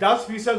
10%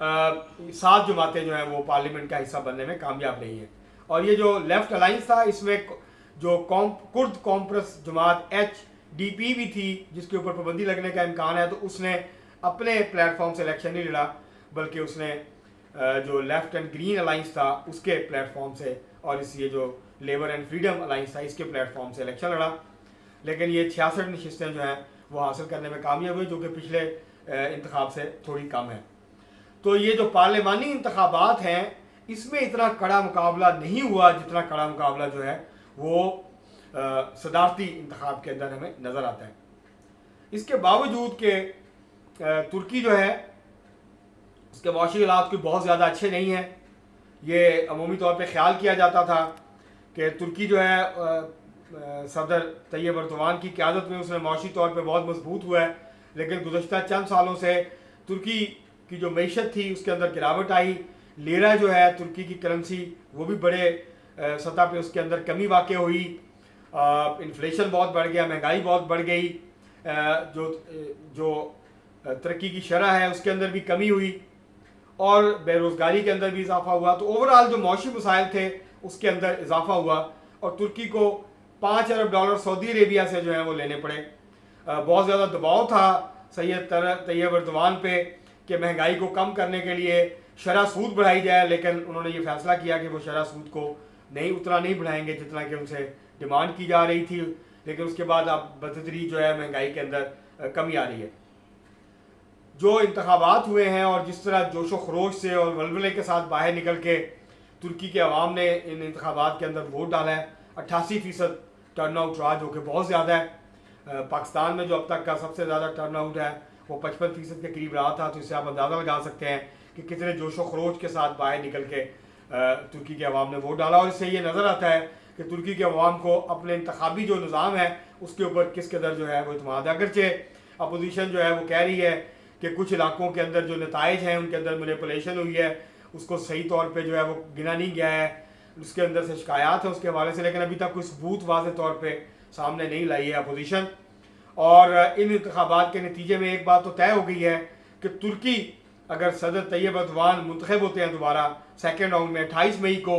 7 جماعتیں جو ہیں وہ پارلیمنٹ کا حصہ بننے میں کامیاب نہیں ہیں. اور یہ جو لیفٹ الائنس تھا اس میں جو کرد کانفرنس جماعت HDP بھی تھی جس کے اوپر پابندی لگنے کا امکان ہے، تو اس نے اپنے پلیٹ فارم سے الیکشن نہیں لڑا، بلکہ اس نے جو لیفٹ اینڈ گرین الائنس تھا اس کے پلیٹ فارم سے، اور یہ جو لیبر اینڈ فریڈم الائنس تھا اس کے پلیٹ فارم سے الیکشن لڑا. لیکن یہ 66 نشستیں جو ہیں وہ حاصل کرنے میں کامیاب ہوئی، جو کہ پچھلے انتخاب سے تھوڑی کم ہے. تو یہ جو پارلیمانی انتخابات ہیں اس میں اتنا کڑا مقابلہ نہیں ہوا جتنا کڑا مقابلہ جو ہے وہ صدارتی انتخاب کے اندر ہمیں نظر آتا ہے. اس کے باوجود کہ ترکی جو ہے اس کے معاشی حالات کوئی بہت زیادہ اچھے نہیں ہیں. یہ عمومی طور پہ خیال کیا جاتا تھا کہ ترکی جو ہے صدر طیب اردوان کی قیادت میں اس نے معاشی طور پہ بہت مضبوط ہوا ہے، لیکن گزشتہ چند سالوں سے ترکی کی جو معیشت تھی اس کے اندر گراوٹ آئی. لیرا جو ہے ترکی کی کرنسی وہ بھی بڑے سطح پہ اس کے اندر کمی واقع ہوئی. انفلیشن بہت بڑھ گیا، مہنگائی بہت بڑھ گئی، جو ترقی کی شرح ہے اس کے اندر بھی کمی ہوئی، اور بے روزگاری کے اندر بھی اضافہ ہوا. تو اوورآل جو معاشی مسائل تھے اس کے اندر اضافہ ہوا، اور ترکی کو $5 ارب سعودی عربیہ سے جو ہیں وہ لینے پڑے. بہت زیادہ دباؤ تھا سید طیب اردوان پہ کہ مہنگائی کو کم کرنے کے لیے شرح سود بڑھائی جائے، لیکن انہوں نے یہ فیصلہ کیا کہ وہ شرح سود کو اتنا نہیں بڑھائیں گے جتنا کہ ان سے ڈیمانڈ کی جا رہی تھی. لیکن اس کے بعد اب بتدریج جو ہے مہنگائی کے اندر کمی آ رہی ہے. جو انتخابات ہوئے ہیں اور جس طرح جوش و خروش سے اور ولولے کے ساتھ باہر نکل کے ترکی کے عوام نے ان انتخابات کے اندر ووٹ ڈالا ہے، 88% ٹرن آؤٹ رہا، جو کہ بہت زیادہ ہے. پاکستان میں جو اب تک کا سب سے زیادہ ٹرن آؤٹ ہے وہ 55% کے قریب رہا تھا. تو اس سے آپ اندازہ لگا سکتے ہیں کہ کتنے جوش و خروش کے ساتھ باہر نکل کے ترکی کے عوام نے ووٹ ڈالا. اور اس سے یہ نظر آتا ہے کہ ترکی کے عوام کو اپنے انتخابی جو نظام ہے اس کے اوپر کس قدر جو ہے وہ اعتماد ہے. اگرچہ اپوزیشن جو ہے وہ کہہ رہی ہے کہ کچھ علاقوں کے اندر جو نتائج ہیں ان کے اندر مینیپولیشن ہوئی ہے، اس کو صحیح طور پہ جو ہے وہ گنا نہیں گیا ہے، اس کے اندر سے شکایات ہیں اس کے حوالے سے، لیکن ابھی تک کوئی ثبوت واضح طور پہ سامنے نہیں لائی ہے اپوزیشن. اور ان انتخابات کے نتیجے میں ایک بات تو طے ہو گئی ہے کہ ترکی اگر صدر طیب اردوان منتخب ہوتے ہیں دوبارہ سیکنڈ راؤنڈ میں 28 مئی کو،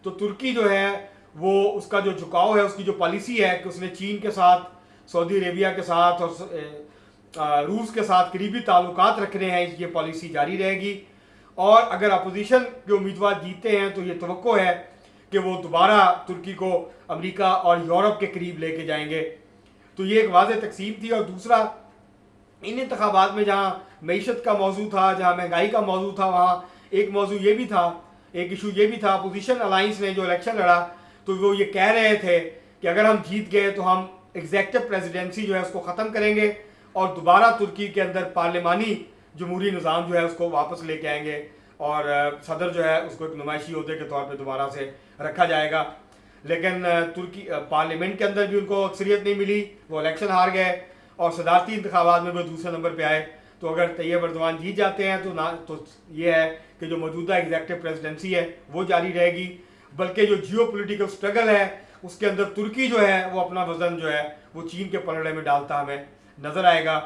تو ترکی جو ہے وہ اس کا جو جھکاؤ ہے، اس کی جو پالیسی ہے کہ اس نے چین کے ساتھ، سعودی عربیہ کے ساتھ اور روس کے ساتھ قریبی تعلقات رکھنے ہیں، یہ پالیسی جاری رہے گی. اور اگر اپوزیشن کے امیدوار جیتے ہیں تو یہ توقع ہے کہ وہ دوبارہ ترکی کو امریکہ اور یورپ کے قریب لے کے جائیں گے. تو یہ ایک واضح تقسیم تھی. اور دوسرا، ان انتخابات میں جہاں معیشت کا موضوع تھا، جہاں مہنگائی کا موضوع تھا، وہاں ایک موضوع یہ بھی تھا، ایک ایشو یہ بھی تھا، اپوزیشن الائنس نے جو الیکشن لڑا تو وہ یہ کہہ رہے تھے کہ اگر ہم جیت گئے تو ہم ایگزیکٹو پریزیڈنسی جو ہے اس کو ختم کریں گے اور دوبارہ ترکی کے اندر پارلیمانی جمہوری نظام جو ہے اس کو واپس لے کے آئیں گے، اور صدر جو ہے اس کو ایک نمائشی عہدے کے طور پہ دوبارہ سے رکھا جائے گا. لیکن ترکی پارلیمنٹ کے اندر بھی ان کو اکثریت نہیں ملی، وہ الیکشن ہار گئے، اور صدارتی انتخابات میں وہ دوسرے نمبر پہ آئے. تو اگر طیب اردوان جیت جاتے ہیں تو یہ ہے کہ جو موجودہ ایگزیکٹو پریزیڈنسی ہے وہ جاری رہے گی، بلکہ جو جیو پولیٹیکل سٹرگل ہے اس کے اندر ترکی جو ہے وہ اپنا وزن جو ہے وہ چین کے پلڑے میں ڈالتا ہمیں نظر آئے گا.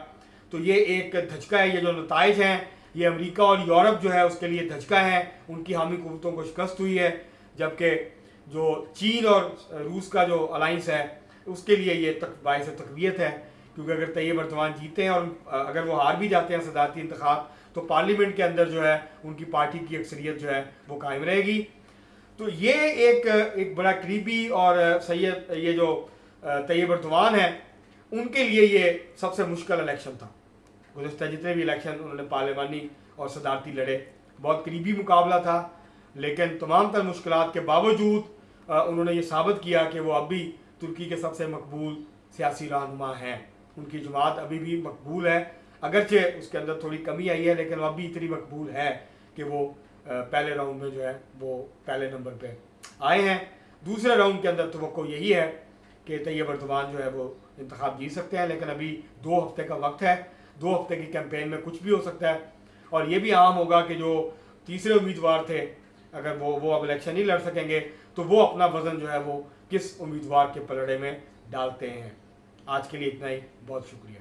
تو یہ ایک دھچکا ہے. یہ جو نتائج ہیں یہ امریکہ اور یورپ جو ہے اس کے لیے دھچکا ہے، ان کی حامی قوتوں کو شکست ہوئی ہے، جبکہ جو چین اور روس کا جو الائنس ہے اس کے لیے یہ باعث تقویت ہے. کیونکہ اگر طیب اردوان جیتے ہیں اور اگر وہ ہار بھی جاتے ہیں صدارتی انتخاب تو پارلیمنٹ کے اندر جو ہے ان کی پارٹی کی اکثریت جو ہے وہ قائم رہے گی. تو یہ ایک بڑا قریبی اور یہ جو طیب اردوان ہیں ان کے لیے یہ سب سے مشکل الیکشن تھا. گزشتہ جتنے بھی الیکشن انہوں نے پارلیمانی اور صدارتی لڑے بہت قریبی مقابلہ تھا، لیکن تمام تر مشکلات کے باوجود انہوں نے یہ ثابت کیا کہ وہ اب بھی ترکی کے سب سے مقبول سیاسی رہنما ہیں. ان کی جماعت ابھی بھی مقبول ہے، اگرچہ اس کے اندر تھوڑی کمی آئی ہے، لیکن وہ ابھی اتنی مقبول ہے کہ وہ پہلے راؤنڈ میں جو ہے وہ پہلے نمبر پہ آئے ہیں. دوسرے راؤنڈ کے اندر توقع یہی ہے کہ طیب اردوان جو ہے وہ انتخاب جیت سکتے ہیں، لیکن ابھی 2 ہفتے کا وقت ہے. 2 ہفتے کی کیمپین میں کچھ بھی ہو سکتا ہے. اور یہ بھی عام ہوگا کہ جو تیسرے امیدوار تھے اگر وہ اب الیکشن نہیں لڑ سکیں گے تو وہ اپنا وزن جو ہے وہ کس امیدوار کے پلڑے میں ڈالتے ہیں. آج کے لیے اتنا ہی. بہت شکریہ.